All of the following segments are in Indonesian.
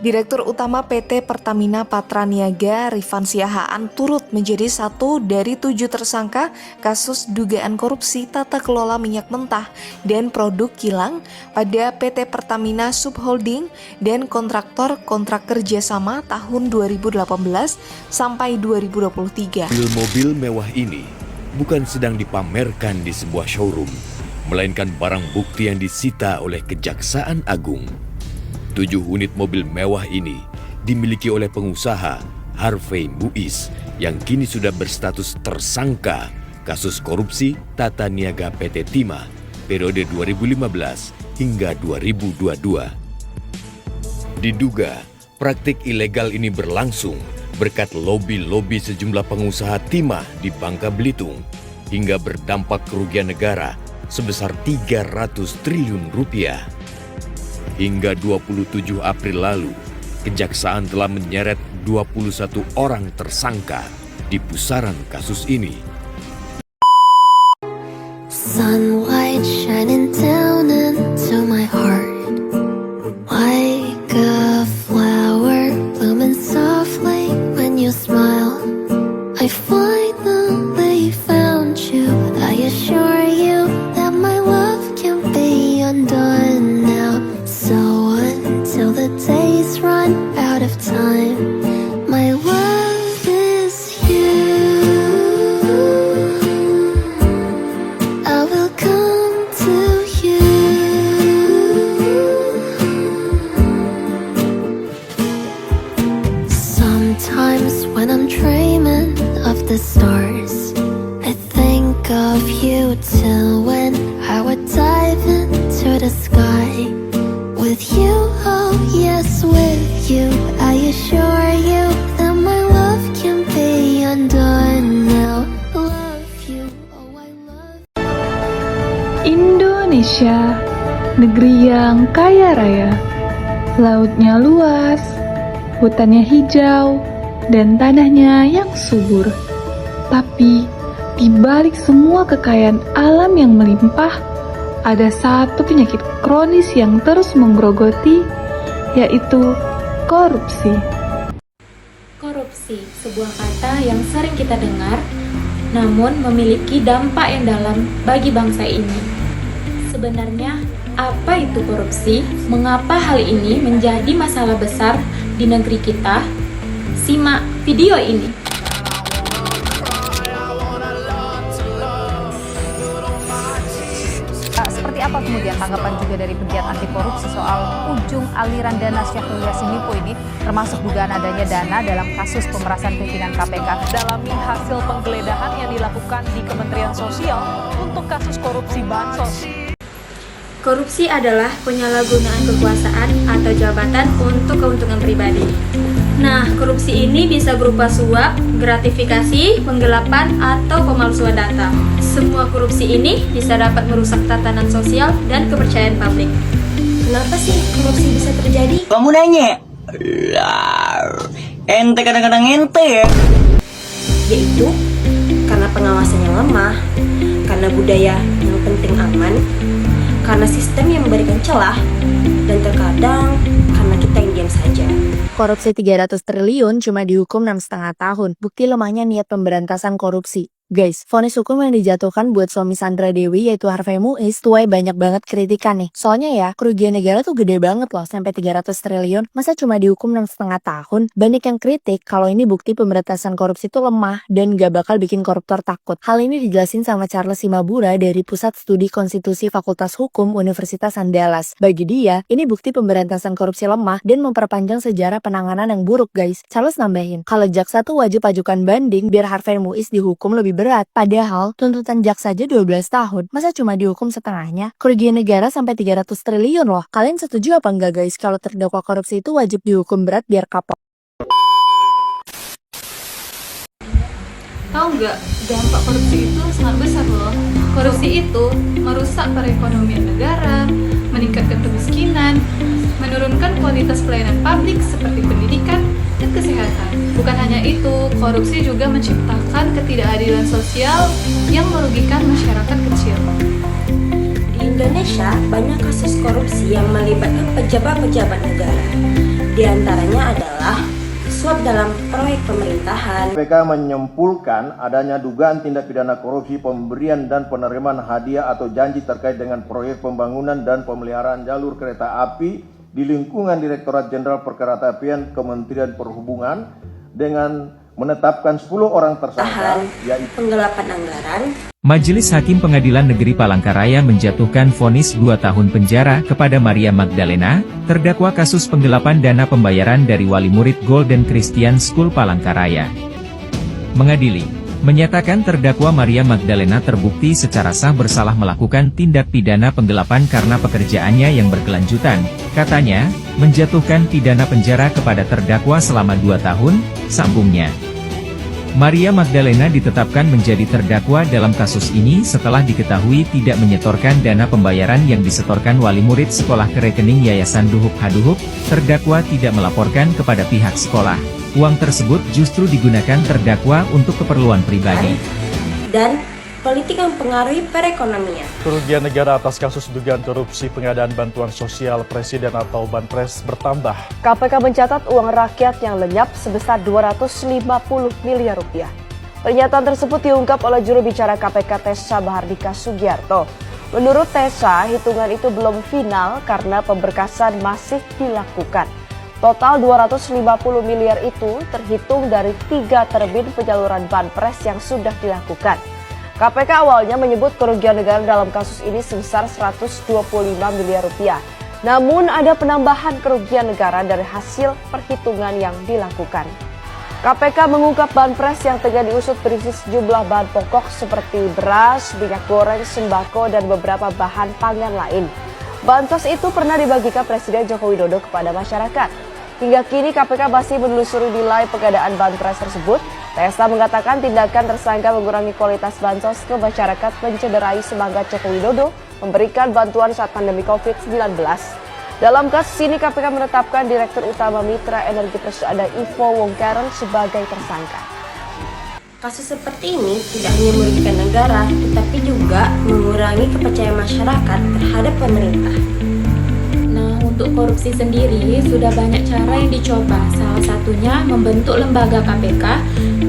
Direktur Utama PT Pertamina Patraniaga Rifan Siahaan turut menjadi satu dari 7 tersangka kasus dugaan korupsi tata kelola minyak mentah dan produk kilang pada PT Pertamina Subholding dan kontraktor kontrak kerjasama tahun 2018 sampai 2023. Mobil mewah ini bukan sedang dipamerkan di sebuah showroom, melainkan barang bukti yang disita oleh Kejaksaan Agung. 7 unit mobil mewah ini dimiliki oleh pengusaha Harvey Muiz yang kini sudah berstatus tersangka kasus korupsi tata niaga PT Timah periode 2015 hingga 2022. Diduga praktik ilegal ini berlangsung berkat lobi-lobi sejumlah pengusaha timah di Bangka Belitung hingga berdampak kerugian negara sebesar 300 triliun rupiah. Hingga 27 April lalu, Kejaksaan telah menyeret 21 orang tersangka di pusaran kasus ini. Sunlight shining down into my heart, like a flower blooming softly when you smile. I finally found you. I assure you that my love can be undone now. So until the days run out of time, my love is you. I will come to you. Sometimes when I'm dreaming of the stars, I think of you till when I would dive into the sky. With you, oh yes, with you, I assure you that my love can be undone now. Love you, oh I love you. Indonesia, negeri yang kaya raya, lautnya luas, hutannya hijau, dan tanahnya yang subur. Tapi, di balik semua kekayaan alam yang melimpah, ada satu penyakit kronis yang terus menggerogoti, yaitu korupsi. Korupsi, sebuah kata yang sering kita dengar, namun memiliki dampak yang dalam bagi bangsa ini. Sebenarnya, apa itu korupsi? Mengapa hal ini menjadi masalah besar di negeri kita? Simak video ini. Seperti apa kemudian tanggapan juga dari pegiat anti korupsi soal ujung aliran dana Syahrul Yassin Limpo ini, termasuk dugaan adanya dana dalam kasus pemerasan pimpinan KPK? Dalami hasil penggeledahan yang dilakukan di Kementerian Sosial untuk kasus korupsi bansos. Korupsi adalah penyalahgunaan kekuasaan atau jabatan untuk keuntungan pribadi. Nah, korupsi ini bisa berupa suap, gratifikasi, penggelapan, atau pemalsuan data. Semua korupsi ini bisa dapat merusak tatanan sosial dan kepercayaan publik. Kenapa sih korupsi bisa terjadi? Kamu nanya? Ente kadang-kadang ente ya? Yaitu karena pengawasan yang lemah, karena budaya yang penting aman, karena sistem yang memberikan celah, dan terkadang karena kita yang diam saja. Korupsi 300 triliun cuma dihukum 6,5 tahun. Bukti lemahnya niat pemberantasan korupsi. Guys, vonis hukum yang dijatuhkan buat suami Sandra Dewi yaitu Harvey Muiz tuai banyak banget kritikan nih. Soalnya ya, kerugian negara tuh gede banget loh, sampai 300 triliun. Masa cuma dihukum 6,5 tahun? Banyak yang kritik kalau ini bukti pemberantasan korupsi tuh lemah dan gak bakal bikin koruptor takut. Hal ini dijelasin sama Charles Simabura dari Pusat Studi Konstitusi Fakultas Hukum Universitas Andalas. Bagi dia, ini bukti pemberantasan korupsi lemah dan memperpanjang sejarah penanganan yang buruk guys. Charles nambahin, kalau jaksa tuh wajib ajukan banding biar Harvey Muiz dihukum lebih berat. Padahal tuntutan jaksa aja 12 tahun. Masa cuma dihukum setengahnya? Kerugian negara sampai 300 triliun loh. Kalian setuju apa enggak guys kalau terdakwa korupsi itu wajib dihukum berat biar kapok? Tahu nggak, dampak korupsi itu sangat besar loh. Korupsi itu merusak perekonomian negara, meningkatkan kemiskinan, menurunkan kualitas pelayanan publik seperti pendidikan dan kesehatan. Bukan hanya itu, korupsi juga menciptakan ketidakadilan sosial yang merugikan masyarakat kecil. Di Indonesia, banyak kasus korupsi yang melibatkan pejabat-pejabat negara. Di antaranya adalah suap dalam proyek pemerintahan. KPK menyimpulkan adanya dugaan tindak pidana korupsi pemberian dan penerimaan hadiah atau janji terkait dengan proyek pembangunan dan pemeliharaan jalur kereta api di lingkungan Direktorat Jenderal Perkeretaapian Kementerian Perhubungan dengan menetapkan 10 orang tersangka, yaitu penggelapan anggaran. Majelis Hakim Pengadilan Negeri Palangkaraya menjatuhkan vonis 2 tahun penjara kepada Maria Magdalena, terdakwa kasus penggelapan dana pembayaran dari wali murid Golden Christian School Palangkaraya. Mengadili, menyatakan terdakwa Maria Magdalena terbukti secara sah bersalah melakukan tindak pidana penggelapan karena pekerjaannya yang berkelanjutan. Katanya, menjatuhkan pidana penjara kepada terdakwa selama 2 tahun, sambungnya. Maria Magdalena ditetapkan menjadi terdakwa dalam kasus ini setelah diketahui tidak menyetorkan dana pembayaran yang disetorkan wali murid sekolah ke rekening Yayasan Duhub Haduhub. Terdakwa tidak melaporkan kepada pihak sekolah. Uang tersebut justru digunakan terdakwa untuk keperluan pribadi. Dan politik yang mempengaruhi perekonomian. Kerugian negara atas kasus dugaan korupsi pengadaan bantuan sosial presiden atau Banpres bertambah. KPK mencatat uang rakyat yang lenyap sebesar 250 miliar rupiah. Pernyataan tersebut diungkap oleh juru bicara KPK Tessa Bahardika Sugiarto. Menurut Tessa, hitungan itu belum final karena pemberkasan masih dilakukan. Total 250 miliar itu terhitung dari 3 terbit penyaluran Banpres yang sudah dilakukan. KPK awalnya menyebut kerugian negara dalam kasus ini sebesar 125 miliar rupiah. Namun ada penambahan kerugian negara dari hasil perhitungan yang dilakukan. KPK mengungkap Banpres yang tengah diusut berisi sejumlah bahan pokok seperti beras, minyak goreng, sembako, dan beberapa bahan pangan lain. Bansos itu pernah dibagikan Presiden Joko Widodo kepada masyarakat. Hingga kini KPK masih menelusuri nilai pengadaan Banpres tersebut. Tessa mengatakan tindakan tersangka mengurangi kualitas bansos ke masyarakat mencederai semangat Joko Widodo memberikan bantuan saat pandemi COVID-19. Dalam kasus ini KPK menetapkan Direktur Utama Mitra Energi Persada Ivo Wongkaren sebagai tersangka. Kasus seperti ini tidak hanya merugikan negara, tetapi juga mengurangi kepercayaan masyarakat terhadap pemerintah. Nah, untuk korupsi sendiri sudah banyak cara yang dicoba. Salah satunya membentuk lembaga KPK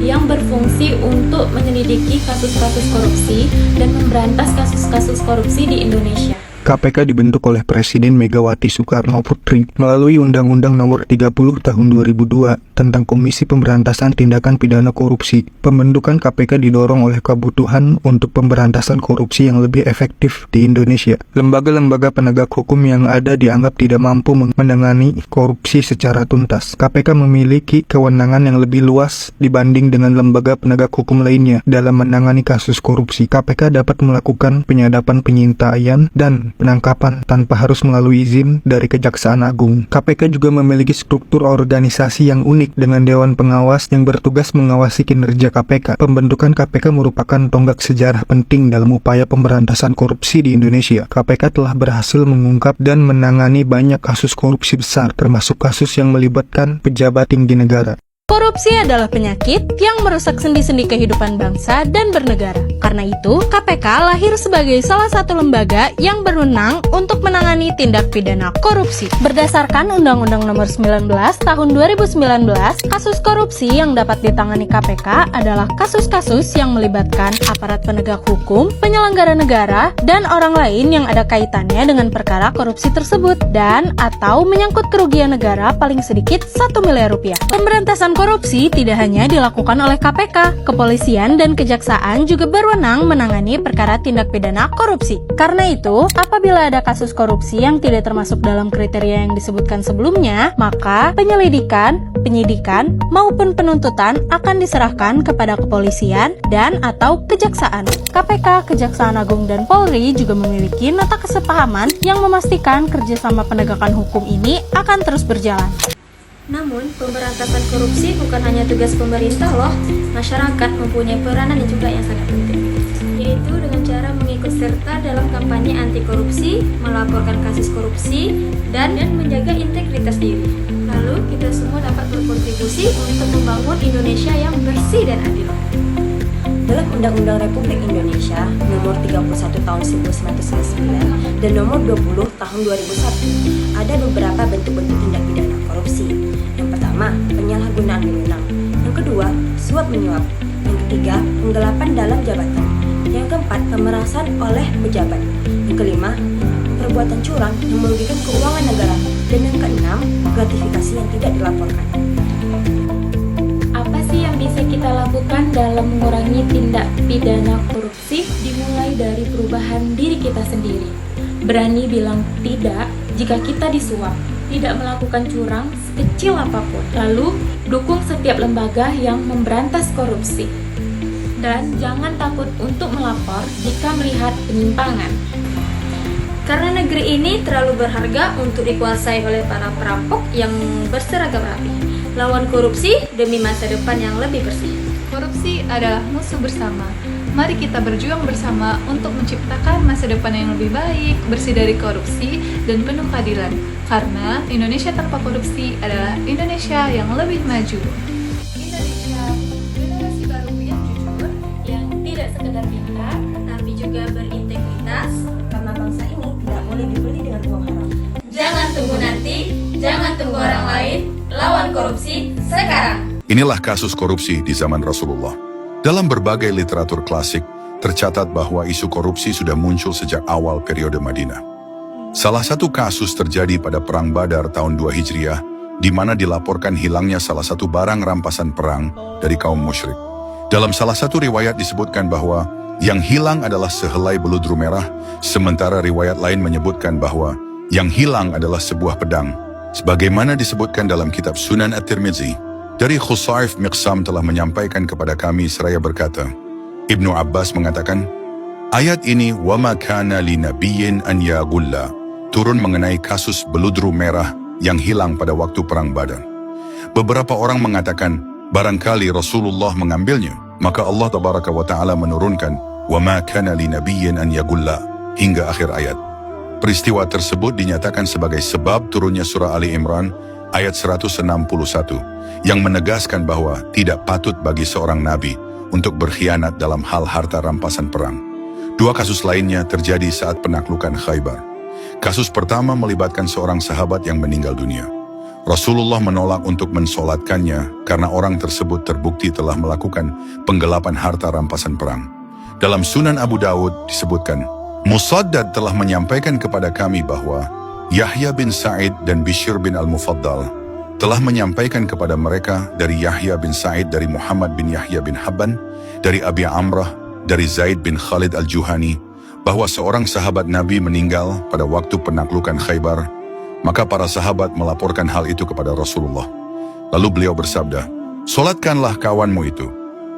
yang berfungsi untuk menyelidiki kasus-kasus korupsi dan memberantas kasus-kasus korupsi di Indonesia. KPK dibentuk oleh Presiden Megawati Soekarno Putri melalui Undang-Undang Nomor 30 Tahun 2002 tentang Komisi Pemberantasan Tindakan Pidana Korupsi. Pembentukan KPK didorong oleh kebutuhan untuk pemberantasan korupsi yang lebih efektif di Indonesia. Lembaga-lembaga penegak hukum yang ada dianggap tidak mampu menangani korupsi secara tuntas. KPK memiliki kewenangan yang lebih luas dibanding dengan lembaga penegak hukum lainnya dalam menangani kasus korupsi. KPK dapat melakukan penyadapan, penyintaian, dan penangkapan tanpa harus melalui izin dari Kejaksaan Agung. KPK juga memiliki struktur organisasi yang unik dengan Dewan Pengawas yang bertugas mengawasi kinerja KPK. Pembentukan KPK merupakan tonggak sejarah penting dalam upaya pemberantasan korupsi di Indonesia. KPK telah berhasil mengungkap dan menangani banyak kasus korupsi besar, termasuk kasus yang melibatkan pejabat tinggi negara. Korupsi adalah penyakit yang merusak sendi-sendi kehidupan bangsa dan bernegara. Karena itu, KPK lahir sebagai salah satu lembaga yang berwenang untuk menangani tindak pidana korupsi. Berdasarkan Undang-Undang Nomor 19 Tahun 2019, kasus korupsi yang dapat ditangani KPK adalah kasus-kasus yang melibatkan aparat penegak hukum, penyelenggara negara, dan orang lain yang ada kaitannya dengan perkara korupsi tersebut dan atau menyangkut kerugian negara paling sedikit 1 miliar rupiah. Pemberantasan korupsi tidak hanya dilakukan oleh KPK, kepolisian dan kejaksaan juga berwenang menangani perkara tindak pidana korupsi. Karena itu, apabila ada kasus korupsi yang tidak termasuk dalam kriteria yang disebutkan sebelumnya, maka penyelidikan, penyidikan, maupun penuntutan akan diserahkan kepada kepolisian dan atau kejaksaan. KPK, Kejaksaan Agung, dan Polri juga memiliki nota kesepahaman yang memastikan kerjasama penegakan hukum ini akan terus berjalan. Namun, pemberantasan korupsi bukan hanya tugas pemerintah loh. Masyarakat mempunyai peranan juga yang sangat penting, yaitu dengan cara mengikut serta dalam kampanye anti korupsi, melaporkan kasus korupsi, dan menjaga integritas diri. Lalu, kita semua dapat berkontribusi untuk membangun Indonesia yang bersih dan adil. Dalam Undang-Undang Republik Indonesia Nomor 31 Tahun 1999 dan Nomor 20 Tahun 2001 ada beberapa bentuk-bentuk tindak pidana korupsi. Yang pertama, penyalahgunaan wewenang. Yang kedua, suap menyuap. Yang ketiga, penggelapan dalam jabatan. Yang keempat, pemerasan oleh pejabat. Yang kelima, perbuatan curang yang merugikan keuangan negara. Dan yang keenam, gratifikasi yang tidak dilaporkan. Apa sih yang bisa kita lakukan dalam mengurangi tindak pidana korupsi? Dimulai dari perubahan diri kita sendiri. Berani bilang tidak jika kita disuap, tidak melakukan curang sekecil apapun. Lalu, dukung setiap lembaga yang memberantas korupsi. Dan jangan takut untuk melapor jika melihat penyimpangan. Karena negeri ini terlalu berharga untuk dikuasai oleh para perampok yang berseragam rapi. Lawan korupsi demi masa depan yang lebih bersih. Korupsi adalah musuh bersama. Mari kita berjuang bersama untuk menciptakan masa depan yang lebih baik, bersih dari korupsi, dan penuh keadilan. Karena Indonesia tanpa korupsi adalah Indonesia yang lebih maju. Indonesia, generasi baru yang jujur, yang tidak sekedar pintar, tapi juga berintegritas. Karena bangsa ini tidak boleh dibeli dengan uang haram. Jangan tunggu nanti, jangan tunggu orang lain, lawan korupsi sekarang. Inilah kasus korupsi di zaman Rasulullah. Dalam berbagai literatur klasik, tercatat bahwa isu korupsi sudah muncul sejak awal periode Madinah. Salah satu kasus terjadi pada Perang Badar tahun 2 Hijriah, di mana dilaporkan hilangnya salah satu barang rampasan perang dari kaum musyrik. Dalam salah satu riwayat disebutkan bahwa yang hilang adalah sehelai beludru merah, sementara riwayat lain menyebutkan bahwa yang hilang adalah sebuah pedang. Sebagaimana disebutkan dalam kitab Sunan At-Tirmidzi, dari Khusaif Miqsam telah menyampaikan kepada kami seraya berkata, Ibnu Abbas mengatakan, ayat ini وَمَا كَانَ لِنَبِيٍّ أَنْ يَغُلَّ turun mengenai kasus beludru merah yang hilang pada waktu Perang Badar. Beberapa orang mengatakan, barangkali Rasulullah mengambilnya, maka Allah Tabaraka wa Ta'ala menurunkan وَمَا كَانَ لِنَبِيٍّ أَنْ يَغُلَّ hingga akhir ayat. Peristiwa tersebut dinyatakan sebagai sebab turunnya surah Ali Imran ayat 161 yang menegaskan bahwa tidak patut bagi seorang nabi untuk berkhianat dalam hal harta rampasan perang. Dua kasus lainnya terjadi saat penaklukan Khaybar. Kasus pertama melibatkan seorang sahabat yang meninggal dunia. Rasulullah menolak untuk mensolatkannya karena orang tersebut terbukti telah melakukan penggelapan harta rampasan perang. Dalam Sunan Abu Dawud disebutkan, Musaddad telah menyampaikan kepada kami bahwa Yahya bin Sa'id dan Bishr bin Al-Mufaddal telah menyampaikan kepada mereka dari Yahya bin Sa'id, dari Muhammad bin Yahya bin Habban, dari Abi Amrah, dari Zaid bin Khalid Al-Juhani, bahwa seorang sahabat Nabi meninggal pada waktu penaklukan Khaybar. Maka para sahabat melaporkan hal itu kepada Rasulullah. Lalu beliau bersabda, solatkanlah kawanmu itu.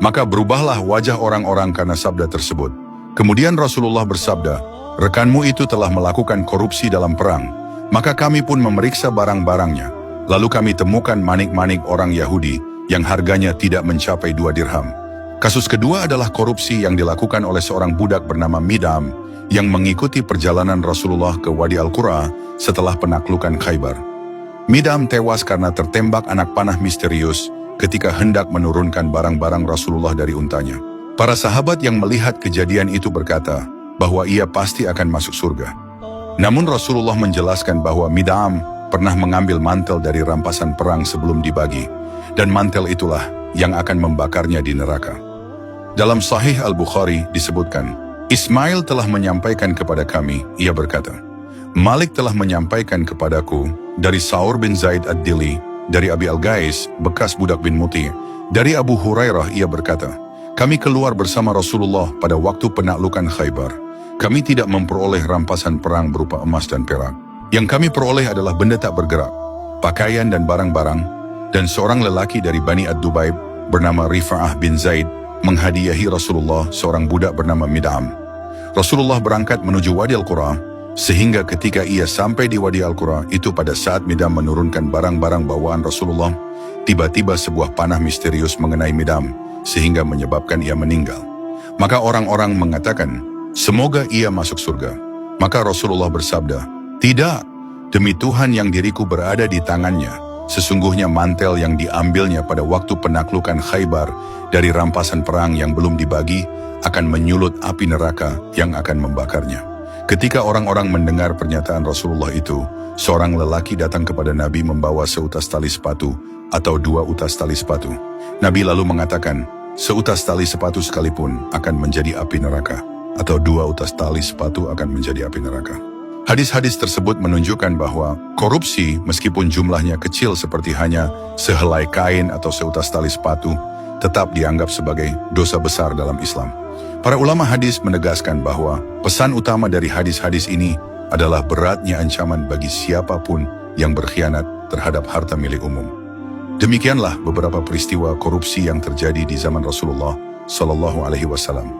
Maka berubahlah wajah orang-orang karena sabda tersebut. Kemudian Rasulullah bersabda, rekanmu itu telah melakukan korupsi dalam perang. Maka kami pun memeriksa barang-barangnya. Lalu kami temukan manik-manik orang Yahudi yang harganya tidak mencapai 2 dirham. Kasus kedua adalah korupsi yang dilakukan oleh seorang budak bernama Midam yang mengikuti perjalanan Rasulullah ke Wadi Al-Qura setelah penaklukan Khaybar. Midam tewas karena tertembak anak panah misterius ketika hendak menurunkan barang-barang Rasulullah dari untanya. Para sahabat yang melihat kejadian itu berkata bahwa ia pasti akan masuk surga. Namun Rasulullah menjelaskan bahwa Midam pernah mengambil mantel dari rampasan perang sebelum dibagi, dan mantel itulah yang akan membakarnya di neraka. Dalam Sahih Al-Bukhari disebutkan, Ismail telah menyampaikan kepada kami, ia berkata, Malik telah menyampaikan kepadaku dari Saur bin Zaid Ad-Dili, dari Abi Al-Gais, bekas budak bin Muti, dari Abu Hurairah ia berkata, kami keluar bersama Rasulullah pada waktu penaklukan Khaybar. Kami tidak memperoleh rampasan perang berupa emas dan perak. Yang kami peroleh adalah benda tak bergerak, pakaian dan barang-barang, dan seorang lelaki dari Bani Ad-Dubaib bernama Rifa'ah bin Zaid menghadiahi Rasulullah seorang budak bernama Midam. Rasulullah berangkat menuju Wadi Al-Qura, sehingga ketika ia sampai di Wadi Al-Qura itu pada saat Midam menurunkan barang-barang bawaan Rasulullah, tiba-tiba sebuah panah misterius mengenai Midam, sehingga menyebabkan ia meninggal. Maka orang-orang mengatakan, semoga ia masuk surga. Maka Rasulullah bersabda, tidak, demi Tuhan yang diriku berada di tangannya, sesungguhnya mantel yang diambilnya pada waktu penaklukan Khaybar dari rampasan perang yang belum dibagi akan menyulut api neraka yang akan membakarnya. Ketika orang-orang mendengar pernyataan Rasulullah itu, seorang lelaki datang kepada Nabi membawa seutas tali sepatu atau 2 utas tali sepatu. Nabi lalu mengatakan, seutas tali sepatu sekalipun akan menjadi api neraka, atau 2 utas tali sepatu akan menjadi api neraka. Hadis-hadis tersebut menunjukkan bahwa korupsi meskipun jumlahnya kecil seperti hanya sehelai kain atau seutas tali sepatu, tetap dianggap sebagai dosa besar dalam Islam. Para ulama hadis menegaskan bahwa pesan utama dari hadis-hadis ini adalah beratnya ancaman bagi siapapun yang berkhianat terhadap harta milik umum. Demikianlah beberapa peristiwa korupsi yang terjadi di zaman Rasulullah Sallallahu Alaihi Wasallam.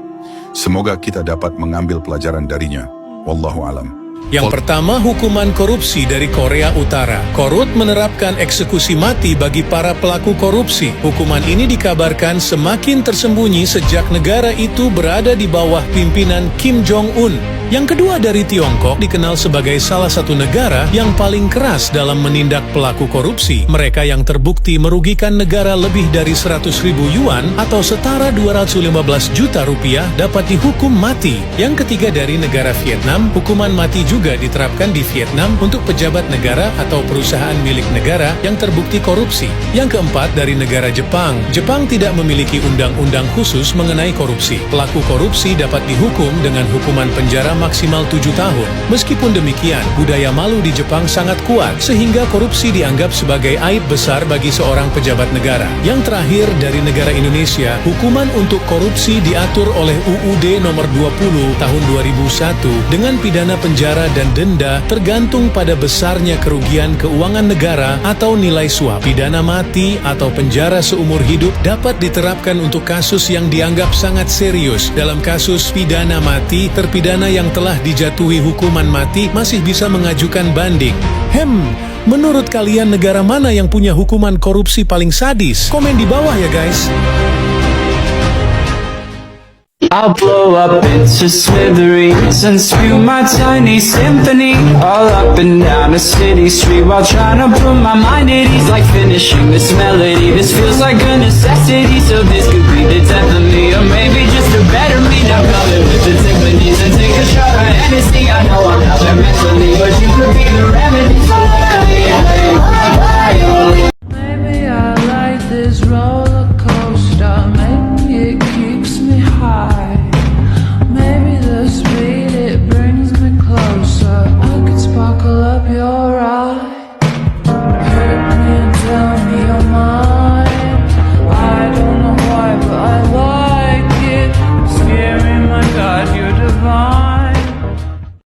Semoga kita dapat mengambil pelajaran darinya. Wallahu alam. Yang pertama, hukuman korupsi dari Korea Utara. Korut menerapkan eksekusi mati bagi para pelaku korupsi. Hukuman ini dikabarkan semakin tersembunyi sejak negara itu berada di bawah pimpinan Kim Jong-un. Yang kedua, dari Tiongkok dikenal sebagai salah satu negara yang paling keras dalam menindak pelaku korupsi. Mereka yang terbukti merugikan negara lebih dari 100.000 yuan atau setara 215 juta rupiah dapat dihukum mati. Yang ketiga, dari negara Vietnam, hukuman mati juga diterapkan di Vietnam untuk pejabat negara atau perusahaan milik negara yang terbukti korupsi. Yang keempat, dari negara Jepang. Jepang tidak memiliki undang-undang khusus mengenai korupsi. Pelaku korupsi dapat dihukum dengan hukuman penjara maksimal 7 tahun. Meskipun demikian, budaya malu di Jepang sangat kuat sehingga korupsi dianggap sebagai aib besar bagi seorang pejabat negara. Yang terakhir, dari negara Indonesia, hukuman untuk korupsi diatur oleh UUD nomor 20 tahun 2001 dengan pidana penjara dan denda tergantung pada besarnya kerugian keuangan negara atau nilai suap. Pidana mati atau penjara seumur hidup dapat diterapkan untuk kasus yang dianggap sangat serius. Dalam kasus pidana mati, terpidana yang telah dijatuhi hukuman mati masih bisa mengajukan banding. Menurut kalian negara mana yang punya hukuman korupsi paling sadis? Komen di bawah ya guys. I'll blow up into smithereens and spew my tiny symphony all up and down a city street while trying to put my mind at ease, like finishing this melody. This feels like a necessity, so this could be the death of me, or maybe just a better me. Now coming with the Tiffany's and take a shot at Hennessy. I know I'm not there mentally, but you could be the remedy. So let me maybe I like this roller coaster, maybe it keeps me high. Maybe the speed it brings me closer. I could sparkle up your eye. Hurt me and tell me you're mine. I don't know why, but I like it. Scary, my God, you're divine.